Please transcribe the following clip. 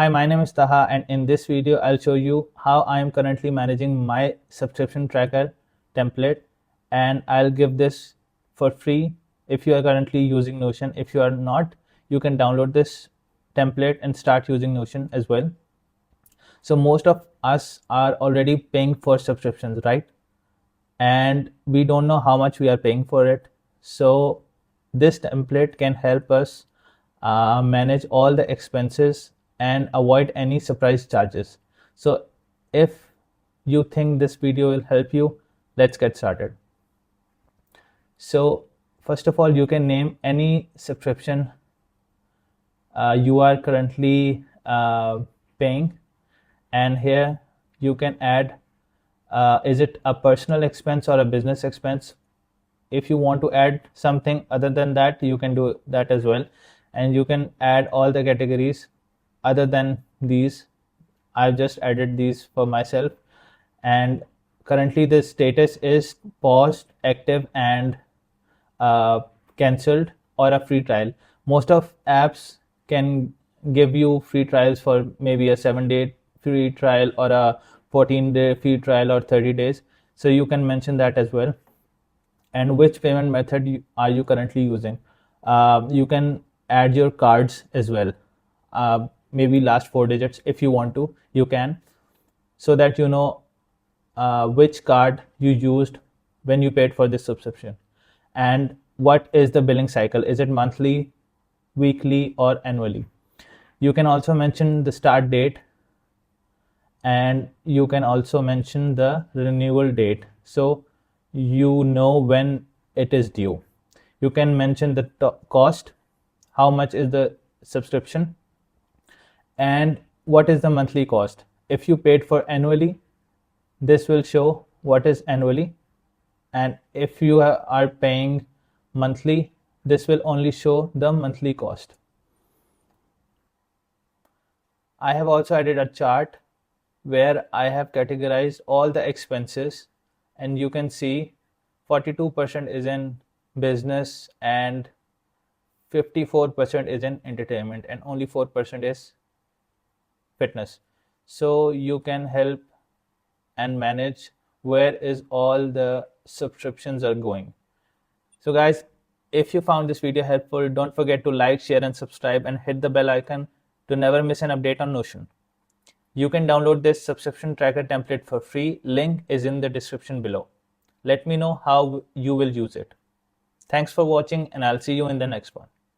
Hi, my name is Taha, and in this video, I'll show you how I am currently managing my subscription tracker template, and I'll give this for free if you are currently using Notion. If you are not, you can download this template and start using Notion as well. So most of us are already paying for subscriptions, right? And we don't know how much we are paying for it. So this template can help us manage all the expenses and avoid any surprise charges. So if you think this video will help you, let's get started. So first of all, you can name any subscription you are currently paying, and here you can add is it a personal expense or a business expense. If you want to add something other than that, you can do that as well, and you can add all the categories other than these. I've just added these for myself, and currently the status is paused, active, and cancelled, or a free trial. Most of apps can give you free trials for maybe a 7-day free trial or a 14-day free trial or 30 days. So you can mention that as well. And which payment method are you currently using? You can add your cards as well. Maybe last 4 digits if you want to, you can, so that you know which card you used when you paid for this subscription. And what is the billing cycle? Is it monthly, weekly, or annually? You can also mention the start date, and you can also mention the renewal date, so you know when it is due. You can mention the cost, how much is the subscription, and what is the monthly cost. If you paid for annually, this will show what is annually, and if you are paying monthly, this will only show the monthly cost. I have also added a chart where I have categorized all the expenses, and you can see 42% is in business and 54% is in entertainment, and only 4% is fitness. So you can help and manage where is all the subscriptions are going. So guys, if you found this video helpful, don't forget to like, share, and subscribe, and hit the bell icon to never miss an update on Notion. You can download this subscription tracker template for free. Link is in the description below. Let me know how you will use it. Thanks for watching, and I'll see you in the next one.